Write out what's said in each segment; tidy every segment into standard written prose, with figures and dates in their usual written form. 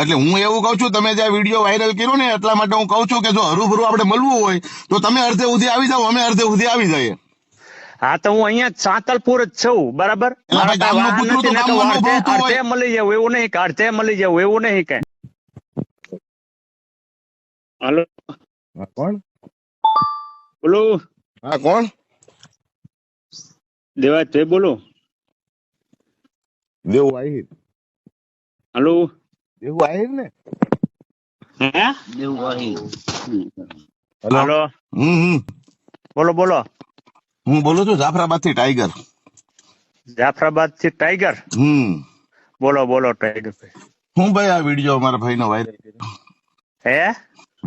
એટલે હું એવું કઉ છું, તમે જે વિડીયો વાયરલ કર્યો ને એટલા માટે હું કઉ છું કે જો હરુભરું આપણે મળવું હોય તો તમે અડધે સુધી આવી જાઓ, અમે અડધે સુધી આવી જઈએ. હા તો હું અહીંયા સાંતલપુર જ છું, બરાબર. એટલે મારા ભાઈ કાંઈ ગામનું વાહન કૂતરું નથી તો ને કે ગામમાં ન અડધે ભાવતું અડધે હોય. મળી જવું એવું નહીં, કે અડધે મળી જવું એવું નહીં કઈ. હાલો, હા, કોણ? બોલો. હા, કોણ? દેવાજભાઈ બોલો. દેવું આહિર. હાલો. દેવું આહિર ને? હે? હેલો. હાલો, બોલો બોલો. હું બોલું છું જાફરાબાદ થી ટાઈગર. જાફરાબાદ થી ટાઈગર. બોલો બોલો ટાઈગર ભાઈ. હું ભાઈ આ વિડીયો મારા ભાઈ નો વાયરલ કર્યો. હે?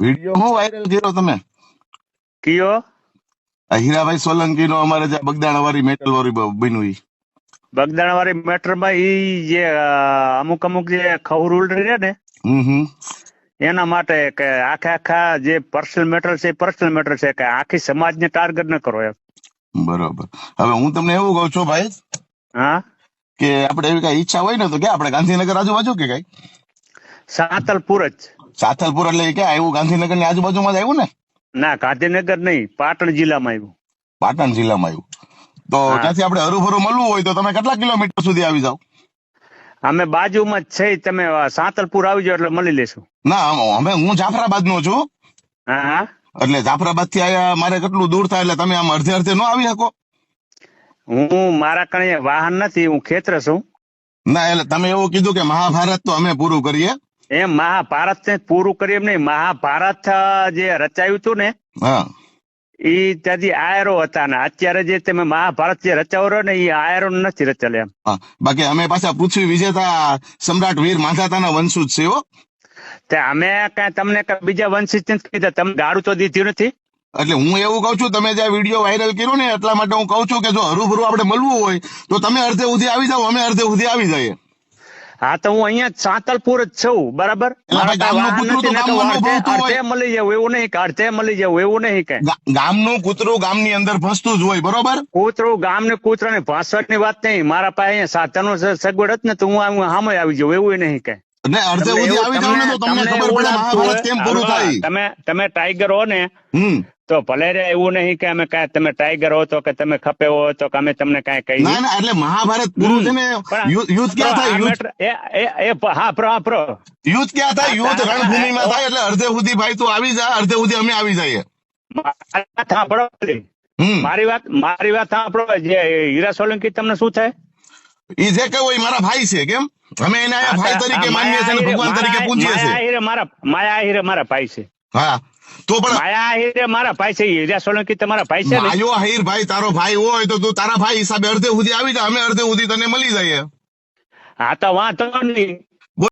વિડીયો હું વાયરલ કર્યો તમે? કયો? આ હીરાભાઈ સોલંકી નો અમારે જે બગદાણા વાળી મેટલ વાળી બન્યું ઈ. બગદાણા વાળી મેટર માં ઈ જે અમુક અમુક જે ખવરૂલ રહે ને એના માટે કે આખા જે પર્સનલ મેટર છે પર્સનલ મેટર છે, કે આખી સમાજને ટાર્ગેટ ન કરો એમ. બરોબર. હવે હું તમને એવું કઉ છું ભાઈ, હા, કે આપણે એવી કઈ ઈચ્છા હોય ને તો કે આપણે ગાંધીનગર આજુબાજુ કે કઈ સાંતલપુર જ. સાથલપુર એટલે કે આવ્યું ગાંધીનગર ની આજુબાજુમાં જ આવ્યું ને? ના, ગાંધીનગર નહીં, પાટણ જિલ્લામાં આવ્યું. પાટણ જિલ્લામાં આવ્યું. તો ત્યાંથી આપણે હરુભરું મળવું હોય તો તમે કેટલા કિલોમીટર સુધી આવી જાવ? અમે બાજુમાં જ છે, તમે સાંતલપુર આવી જાવ એટલે મળી લેશું. ના, અમે હું જાફરાબાદ નો છું. હા હા, એટલે જાફરાબાદ થી આયા મારે કેટલું દૂર થાય, એટલે તમે આમ અડધે અડધે ન આવી શકો? હું મારા કણે વાહન નથી, હું ખેતર છું. ના, એટલે તમે એવું કીધું કે મહાભારત તો અમે પૂરું કરીએ. એમ મહાભારત ને પૂરું કરીએ એમ નહીં, મહાભારત જે રચાયું હતું ને હા, ઈ ત્યાંથી આયરો હતા ને અત્યારે જે તમે મહાભારત જે રચાવો ને એ આયરો નથી રચેલા એમ. હા, બાકી અમે પાછા પૃથ્વી વિજેતા સમ્રાટ વીર માંધાતાના વંશજ છે હો. તે અમે કઈ તમને બીજા વંશિત નથી કીધા, તમે ગાડું તો દીધું નથી. એટલે હું એવું કઉ છું, તમે જે વિડીયો વાયરલ કર્યો ને એટલા માટે હું કઉ છું કે જો હરુભરું આપણે મળવું હોય તો તમે અડધે સુધી આવી જાઓ, અમે અડધે સુધી આવી જઈએ. હા તો હું અહીંયા સાંતલપુર જ છું, બરાબર. મારા કાંઈ વાહન નથી ને કે અડધે મળી જવું એવું નહીં, કે અડધે મળી જવું એવું નહીં કઈ. ગામનું કૂતરું ગામની અંદર ફસતું જ હોય, બરોબર. કૂતરું ગામ ને કૂતરા ને ભાષવાની વાત નહીં, મારા પાસે અહીંયા સાધનો સગવડ જ ને તો હું સામે આવી જાઉં એવું નહીં કઈ. એટલે અડધે સુધી આવી જાવ ને તો તમને ખબર પડે મહાભારત કેમ પૂરું થાય. તમે ટાઈગર હો ને તો ભલે રે, એવું નહીં કે અમે કાંઈ તમે ટાઈગર હો તો કે તમે ખપે હો તો કે અમે તમને કાંઈ કહી. ના ના, એટલે મહાભારત પૂરું છે ને યુદ્ધ ક્યાં થાય? યુદ્ધ ક્યાં થાય? યુદ્ધ રણભૂમિમાં થાય. એટલે અડધે સુધી ભાઈ તું આવી જા, અડધે સુધી અમે આવી જઈએ. મારી વાત સાંભળો. જે હીરા સોલંકી તમને શું થાય? એ જે કહ્યું એ મારા ભાઈ છે. કેમ અમે એને ભાઈ તરીકે માનીએ છીએ, ભગવાન તરીકે પૂજીએ છીએ. માયા આહિરે મારા ભાઈ છે. હા, તો પણ માયા આહિરે મારા ભાઈ છે. હીરા સોલંકી તમારા ભાઈ છે. માયો આહિર ભાઈ તારો ભાઈ હોય તો તું તારા ભાઈ હિસાબે અડધે સુધી આવી જા, અમે અડધે સુધી તને મળી જઈએ. હા તો વાંધો નહીં.